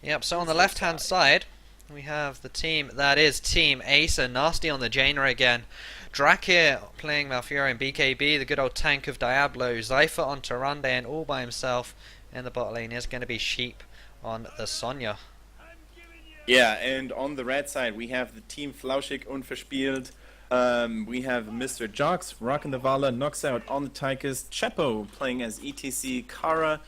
Yep, so on the left-hand side, we have the team that is Team Acer, nasty on the Jaina again. Drak here playing Malfurion and BKB, the good old tank of Diablo. Zypher on Tyrande and all by himself in the bot lane is going to be Sheep on the Sonya. Yeah, and on the red side we have the team Flauschig und Verspielt. We have Mr. Jox rocking the Vala, knocks out on the Tychus. Chepo playing as ETC. Kara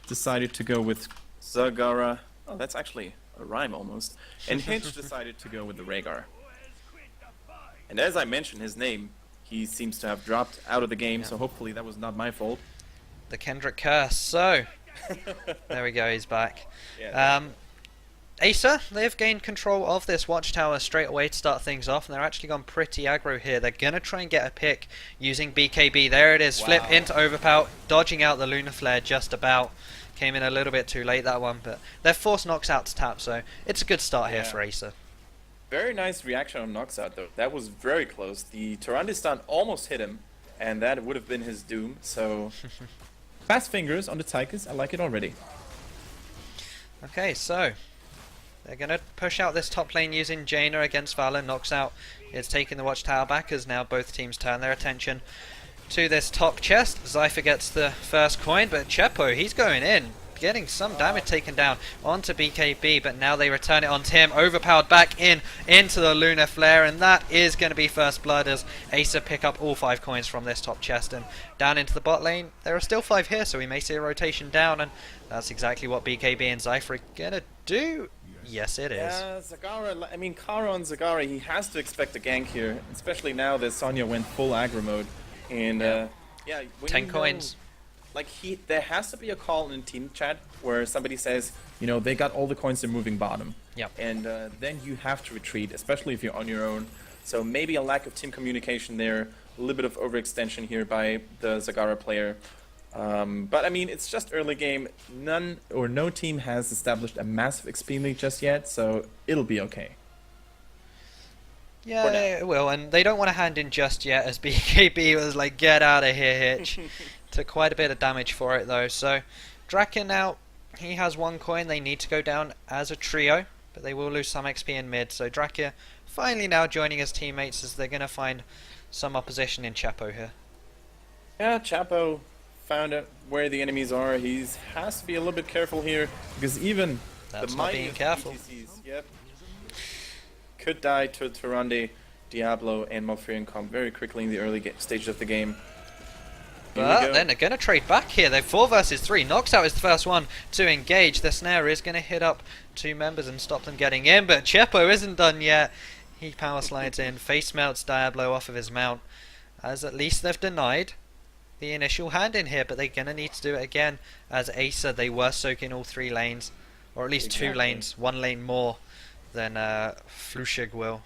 decided to go with Zagara. Oh, that's actually a rhyme almost. And Hinch decided to go with the Rhaegar. And as I mentioned his name, he seems to have dropped out of the game, so hopefully that was not my fault. The Kendrick curse. So, there we go, he's back. Yeah, Acer, they've gained control of this watchtower straight away to start things off, and they're actually gone pretty aggro here. They're going to try and get a pick using BKB. There it is, Wow. flip into overpower, dodging out the Lunar Flare just about. Came in a little bit too late, that one, but they're forced knocks out to tap, so it's a good start here for Acer. Very nice reaction on knocks out though. That was very close. The Tyrande stun almost hit him, and that would have been his doom, so... Fast fingers on the Tychus, I like it already. Okay, so they're going to push out this top lane using Jaina against Vala. Knocks out is taking the watchtower back as now both teams turn their attention to this top chest. Zypher gets the first coin, but Chepo, he's going in, getting some damage taken down onto BKB, but now they return it onto him, overpowered back into the Lunar Flare, and that is going to be first blood as Acer pick up all 5 coins from this top chest and down into the bot lane. There are still 5 here, so we may see a rotation down, and that's exactly what BKB and Zypher are going to do. Yes, it is. Yeah, Zagara, I mean, Kara on Zagara, he has to expect a gank here, especially now that Sonya went full aggro mode. And, yeah, when 10 you coins. Like, there has to be a call in team chat where somebody says, you know, they got all the coins, they're moving bottom. Yep. And then you have to retreat, especially if you're on your own. So maybe a lack of team communication there, a little bit of overextension here by the Zagara player. But I mean, it's just early game. None or no team has established a massive XP lead just yet, so it'll be okay. Yeah, it will, and they don't want to hand in just yet, as BKB was like, get out of here, Hitch. Took quite a bit of damage for it, though. So, Draken now, he has 1 coin. They need to go down as a trio, but they will lose some XP in mid. So, Drakia finally now joining his teammates as they're going to find some opposition in Chapo here. Yeah, Chapo found out where the enemies are. He has to be a little bit careful here, because even That's the not being mightiest careful. ETCs, yep, could die to Tyrande, Diablo, and Malfurion come very quickly in the early stages of the game. But then they're going to trade back here. They're 4 versus 3. Knocks out is the first one to engage. The snare is going to hit up 2 members and stop them getting in. But Chepo isn't done yet. He power slides in. Face melts Diablo off of his mount. As at least they've denied the initial hand in here. But they're going to need to do it again. As Acer, they were soaking all 3 lanes. Or at least 2 lanes. 1 lane more than Flauschig were.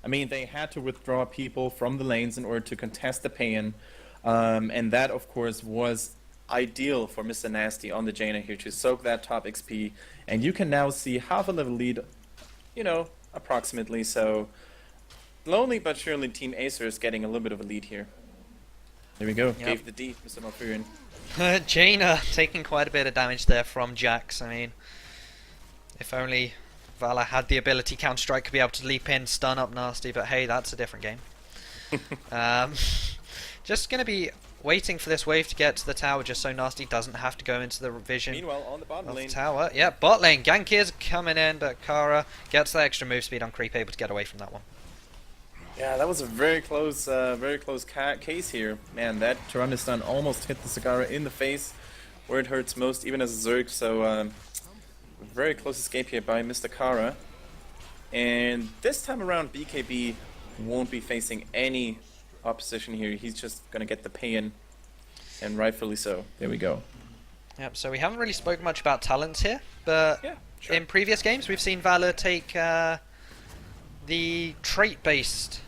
I mean, they had to withdraw people from the lanes in order to contest the pay-in. And that, of course, was ideal for Mr. Nasty on the Jaina here to soak that top XP. And you can now see half a level lead, you know, approximately. So, slowly but surely, Team Acer is getting a little bit of a lead here. There we go. Yep. Gave the D, Mr. Malfurion. Jaina taking quite a bit of damage there from Jax. I mean, if only Vala had the ability, Counter-Strike could be able to leap in, stun up Nasty, but hey, that's a different game. Just going to be waiting for this wave to get to the tower just so Nasty doesn't have to go into the vision Meanwhile, on the bottom of the lane, tower. Yeah, bot lane. Gank is coming in, but Kara gets the extra move speed on creep, able to get away from that one. yeah, that was a very close case here. Man, that Tyrande stun almost hit the Zagara in the face, where it hurts most, even as a Zerg. So, very close escape here by Mr. Kara. And this time around, BKB won't be facing any opposition here. He's just gonna get the pay-in, and rightfully so. There we go. Yep, so we haven't really spoken much about talents here, but Yeah, sure. in previous games we've seen Valor take the trait-based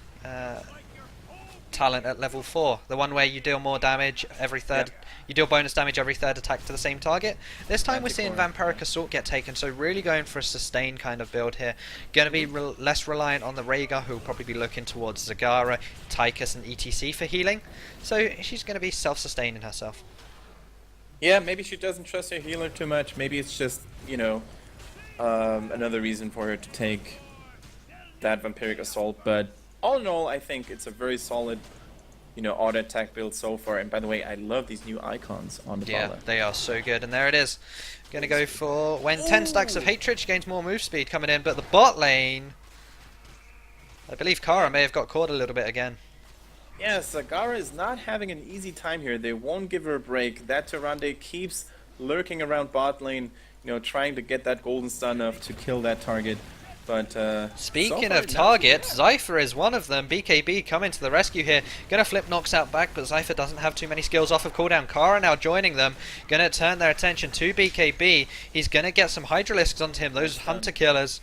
talent at level 4, the one where you deal more damage every third, you deal bonus damage every 3rd attack to the same target. This time we're seeing Vampiric Assault get taken, so really going for a sustain kind of build here. Going to be less reliant on the Rhaegar, who will probably be looking towards Zagara, Tychus and ETC for healing, so she's going to be self-sustaining herself. Yeah, maybe she doesn't trust her healer too much. Maybe it's just, you know, another reason for her to take that Vampiric Assault. But all in all, I think it's a very solid, auto attack build so far. And by the way, I love these new icons on the Yeah, Vala. they are so good. And there it is. Going to go for when 10 stacks of Hatred, she gains more move speed coming in. But the bot lane, I believe Kara may have got caught a little bit again. Yeah, Zagara is not having an easy time here. They won't give her a break. That Tyrande keeps lurking around bot lane, trying to get that golden stun off to kill that target. But speaking so of targets, Zypher is one of them. BKB coming to the rescue here. Gonna flip knocks out back, but Zypher doesn't have too many skills off of cooldown. Kara now joining them. Gonna turn their attention to BKB. He's gonna get some Hydralisks onto him, those hunter killers.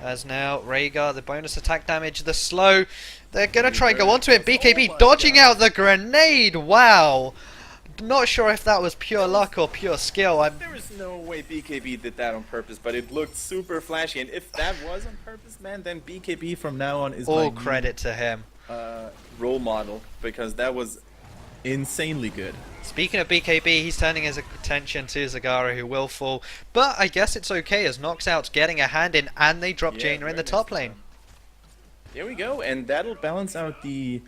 As now Rhaegar, the bonus attack damage, the slow. They're gonna try and go onto him. BKB dodging out the grenade. Wow. Not sure if that was pure luck or pure skill. There is no way BKB did that on purpose, but it looked super flashy. And if that was on purpose, man, then BKB from now on is all credit to him. Role model, because that was insanely good. Speaking of BKB, he's turning his attention to Zagara, who will fall. But I guess it's okay as Knocksout's getting a hand in, and they drop Jaina in the top lane. There we go, and that'll balance out the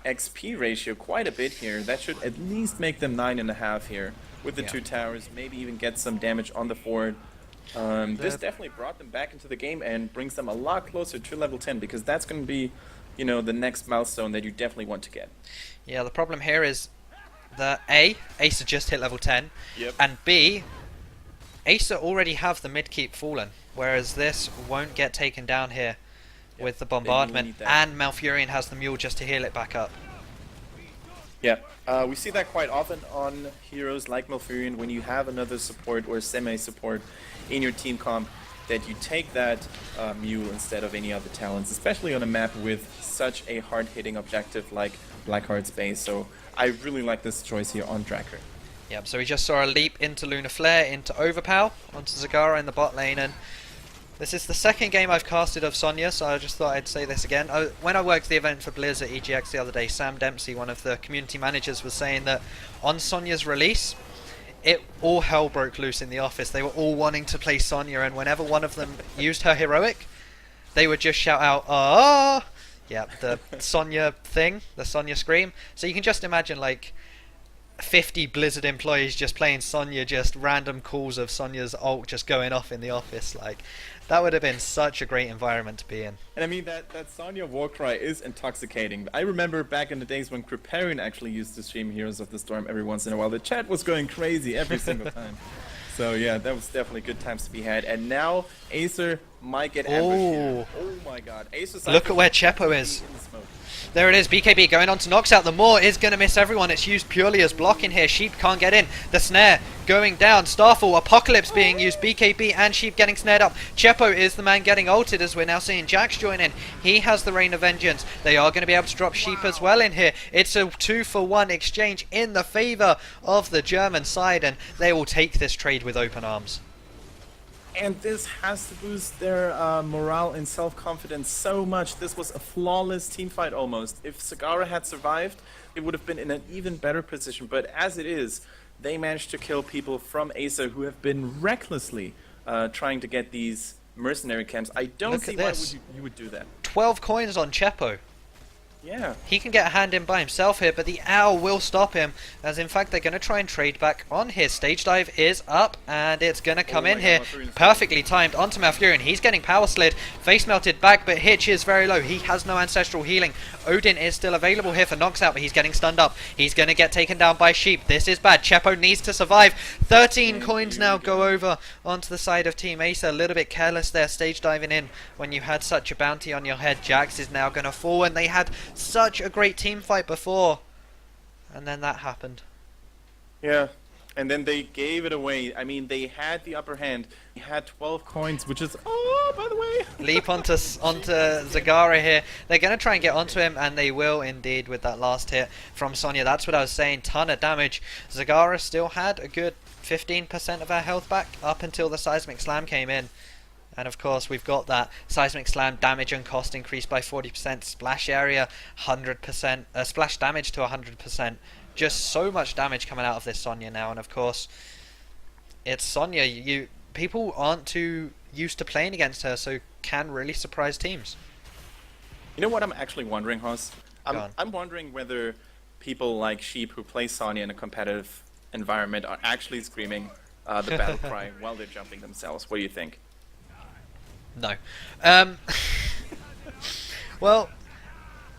XP ratio quite a bit here. That should at least make them 9.5 here with the 2 towers, maybe even get some damage on the forward. This definitely brought them back into the game and brings them a lot closer to level 10, because that's going to be, the next milestone that you definitely want to get. Yeah, the problem here is that Acer just hit level 10, and B, Acer already have the mid keep fallen, whereas this won't get taken down here. With the bombardment, and Malfurion has the mule just to heal it back up. Yeah, we see that quite often on heroes like Malfurion. When you have another support or semi-support in your team comp, that you take that mule instead of any other talents, especially on a map with such a hard-hitting objective like Blackheart's base. So I really like this choice here on Drakkar. Yep, so we just saw a leap into Lunar Flare, into Overpower, onto Zagara in the bot lane, and this is the second game I've casted of Sonya, so I just thought I'd say this again. When I worked the event for Blizz at EGX the other day, Sam Dempsey, one of the community managers, was saying that on Sonya's release, all hell broke loose in the office. They were all wanting to play Sonya, and whenever one of them used her heroic, they would just shout out, "Ah!" Yeah, the Sonya thing, the Sonya scream. So you can just imagine, like, 50 Blizzard employees just playing Sonya, just random calls of Sonya's ult just going off in the office. Like, that would have been such a great environment to be in. And I mean, that Sonya warcry is intoxicating. I remember back in the days when Kripparrian actually used to stream Heroes of the Storm every once in a while. The chat was going crazy every single time. So yeah, that was definitely good times to be had. And now Acer might get ambushed here. Oh my god. Acer, look at where Chepo is. There it is, BKB going on to Knocksout. The Maw is going to miss everyone. It's used purely as blocking here. Sheep can't get in. The snare going down. Starfall, Apocalypse being used. BKB and Sheep getting snared up. Chepo is the man getting ulted, as we're now seeing Jax join in. He has the Rain of Vengeance. They are going to be able to drop Sheep as well in here. It's a 2-for-1 exchange in the favour of the German side, and they will take this trade with open arms. And this has to boost their morale and self-confidence so much. This was a flawless team fight almost. If Zagara had survived, it would have been in an even better position. But as it is, they managed to kill people from Acer who have been recklessly trying to get these mercenary camps. I don't see why you would do that. 12 coins on Chepo. Yeah. He can get a hand in by himself here, but the Owl will stop him, as in fact they're going to try and trade back on his stage dive is up, and it's going to come in here, perfectly timed onto Malfurion. He's getting power slid, face melted back, but Hitch is very low. He has no ancestral healing. Odin is still available here for Knocksout, but he's getting stunned up. He's going to get taken down by Sheep. This is bad. Chepo needs to survive. 13 coins now go over onto the side of Team Acer. A little bit careless there, stage diving in when you had such a bounty on your head. Jax is now going to fall, and they had such a great team fight before, and then that happened. Yeah, and then they gave it away. I mean, they had the upper hand. They had 12 coins, which is, oh, by the way. Leap onto Zagara here. They're going to try and get onto him, and they will indeed with that last hit from Sonya. That's what I was saying, ton of damage. Zagara still had a good 15% of her health back up until the Seismic Slam came in. And of course we've got that Seismic Slam damage and cost increased by 40%, splash area 100%, splash damage to 100%. Just so much damage coming out of this Sonya now, and of course it's Sonya. People aren't too used to playing against her, so can really surprise teams. You know what I'm actually wondering, Hoss? Go on. I'm wondering whether people like Sheep who play Sonya in a competitive environment are actually screaming the battle cry while they're jumping themselves. What do you think? No. Well,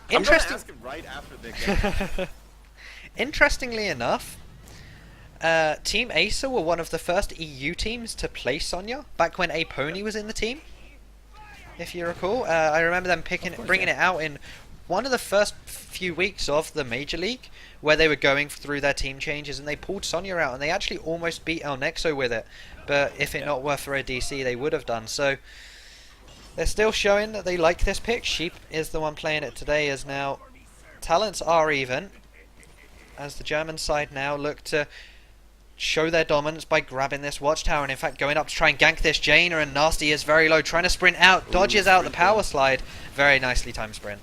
I'm going to interesting. ask it right after the game. Interestingly enough, Team Acer were one of the first EU teams to play Sonya back when A Pony was in the team. If you recall, I remember them bringing it out in one of the first few weeks of the Major League, where they were going through their team changes, and they pulled Sonya out, and they actually almost beat El Nexo with it. But if it not were for a DC, they would have done. So they're still showing that they like this pick. Sheep is the one playing it today, as now talents are even, as the German side now look to show their dominance by grabbing this watchtower, and in fact going up to try and gank this Jaina, and Nasty is very low, trying to sprint out, dodges out the power slide. Very nicely timed sprint.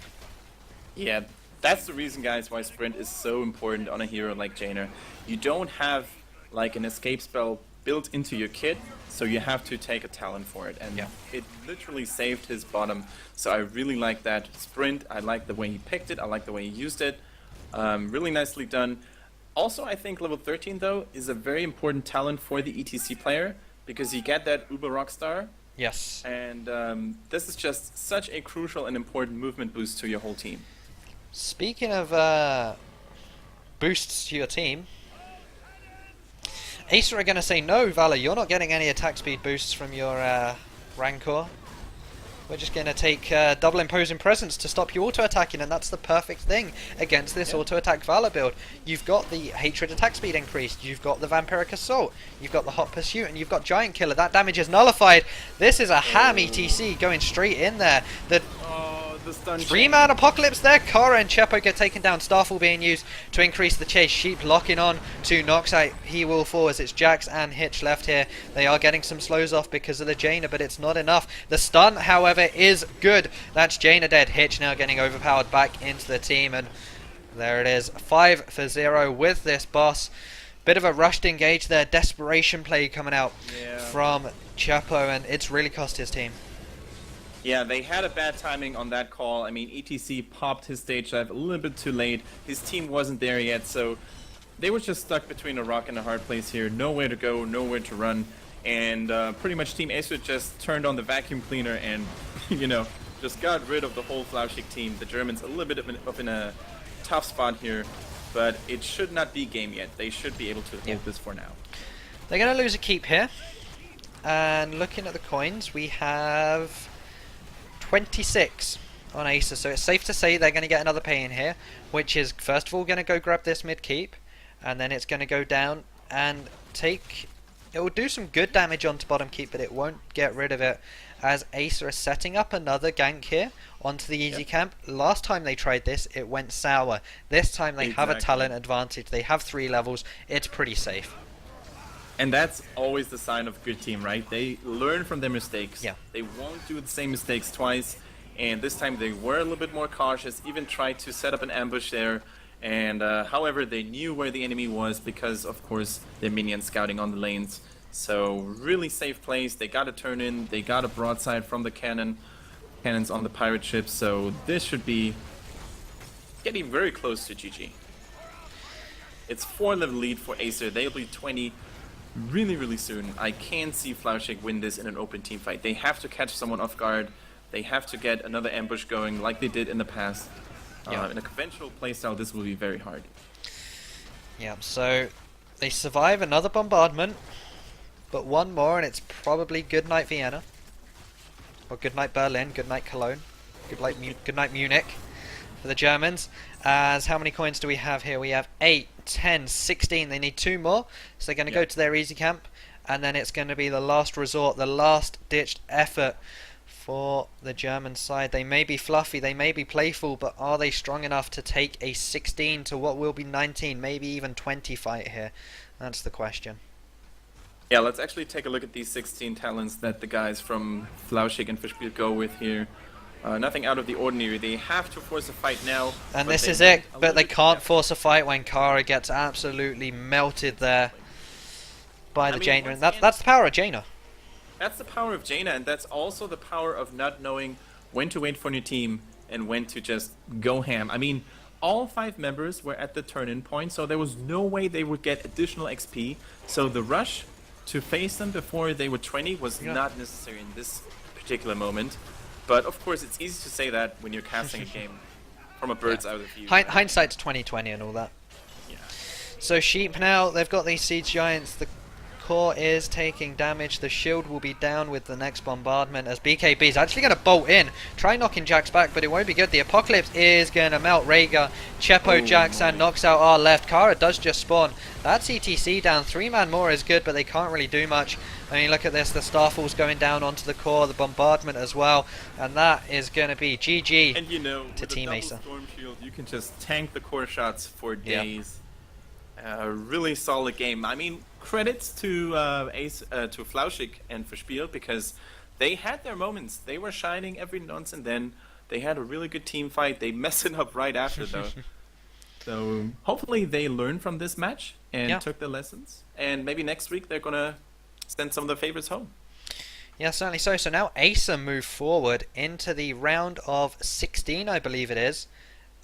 Yeah, that's the reason, guys, why sprint is so important on a hero like Jaina. You don't have like an escape spell built into your kit, so you have to take a talent for it, and it literally saved his bottom. So I really like that sprint. I like the way he picked it. I like the way he used it. Really nicely done. Also, I think level 13, though, is a very important talent for the ETC player, because you get that Uber Rockstar. Yes. And this is just such a crucial and important movement boost to your whole team. Speaking of boosts to your team, Acer are going to say, no, Valor, you're not getting any attack speed boosts from your Rancor. We're just going to take double imposing presence to stop you auto-attacking, and that's the perfect thing against this auto-attack Valor build. You've got the Hatred attack speed increased, you've got the Vampiric Assault, you've got the Hot Pursuit, and you've got Giant Killer. That damage is nullified. This is a ham ETC going straight in there. The three-man Apocalypse there. Kara and Chepo get taken down. Starfall being used to increase the chase. Sheep locking on to Noxite. He will fall as it's Jax and Hitch left here. They are getting some slows off because of the Jaina, but it's not enough. The stun, however, is good. That's Jaina dead. Hitch now getting overpowered back into the team, and there it is. 5-0 with this boss. Bit of a rushed engage there. Desperation play coming out from Chepo, and it's really cost his team. Yeah, they had a bad timing on that call. I mean, ETC popped his stage dive a little bit too late. His team wasn't there yet, so they were just stuck between a rock and a hard place here. Nowhere to go, nowhere to run. And pretty much Team Acer just turned on the vacuum cleaner and, you know, just got rid of the whole Flauschig team. The Germans a little bit of in a tough spot here, but it should not be game yet. They should be able to hold this for now. They're going to lose a keep here. And looking at the coins, we have 26 on Acer, so it's safe to say they're going to get another pay in here, which is first of all going to go grab this mid keep, and then it's going to go down and take, it will do some good damage onto bottom keep, but it won't get rid of it, as Acer is setting up another gank here onto the easy camp. Last time they tried this, it went sour. This time they have a talent advantage, they have 3 levels, it's pretty safe. And that's always the sign of a good team, right? They learn from their mistakes. Yeah. They won't do the same mistakes twice. And this time they were a little bit more cautious, even tried to set up an ambush there. And however, they knew where the enemy was because, of course, their minions scouting on the lanes. So really safe plays. They got a turn in. They got a broadside from the cannons on the pirate ship. So this should be getting very close to GG. It's 4-level lead for Acer. They'll be 20. Really soon. I can't see Flauschig win this in an open team fight. They have to catch someone off guard. They have to get another ambush going like they did in the past. In a conventional playstyle, this will be very hard. Yeah, so they survive another bombardment, but one more and it's probably Goodnight Vienna. Or Goodnight Berlin, Goodnight Cologne, Goodnight Munich for the Germans. As how many coins do we have here? We have 8, 10, 16. They need 2 more. So they're going to go to their easy camp. And then it's going to be the last resort, the last ditched effort for the German side. They may be fluffy, they may be playful, but are they strong enough to take a 16 to what will be 19, maybe even 20 fight here? That's the question. Yeah, let's actually take a look at these 16 talents that the guys from Flauschig and Verspielt go with here. Nothing out of the ordinary. They have to force a fight now. And this is it, but they can't force a fight when Kara gets absolutely melted there by the Jaina. And that's the power of Jaina. That's the power of Jaina, and that's also the power of not knowing when to wait for your team and when to just go ham. I mean, all 5 members were at the turn-in point, so there was no way they would get additional XP. So the rush to face them before they were 20 was not necessary in this particular moment. But of course, it's easy to say that when you're casting a game from a bird's eye view. Hindsight's 20/20 and all that. Yeah. So Sheep now, they've got these Siege Giants. The core is taking damage. The shield will be down with the next bombardment as BKB is actually going to bolt in. Try knocking Jax back, but it won't be good. The Apocalypse is going to melt Rhaegar. Chepo, Jax, and knocks out our left. Kara does just spawn. That's ETC down. 3-man more is good, but they can't really do much. I mean, look at this. The Starfall's going down onto the core. The bombardment as well. And that is going to be GG and you know, to Team Acer. Storm Shield, you can just tank the core shots for days. Really solid game. I mean, credits to to Flauschig and Verspielt, because they had their moments. They were shining every once and then. They had a really good team fight. They messed it up right after, though. So hopefully they learned from this match and took the lessons. And maybe next week they're gonna send some of their favorites home. Yeah, certainly so. So now Acer move forward into the round of 16, I believe it is.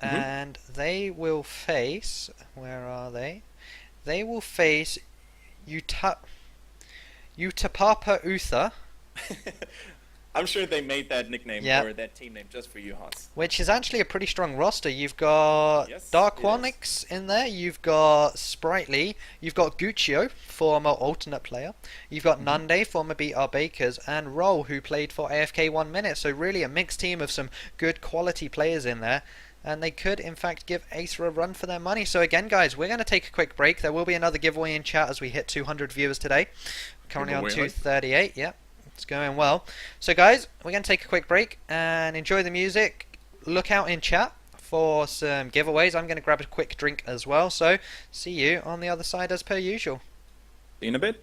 And they will face... Where are they? They will face Utapapa Uther. I'm sure they made that nickname or that team name just for you, Haas. Which is actually a pretty strong roster. You've got Darquonix in there, you've got Sprightly, you've got Guccio, former alternate player, you've got Nunde, former BR Bakers, and Roll, who played for AFK 1 minute. So really a mixed team of some good quality players in there. And they could, in fact, give Acer a run for their money. So again, guys, we're going to take a quick break. There will be another giveaway in chat as we hit 200 viewers today. Currently on 238. Yep, it's going well. So guys, we're going to take a quick break and enjoy the music. Look out in chat for some giveaways. I'm going to grab a quick drink as well. So see you on the other side as per usual. See you in a bit.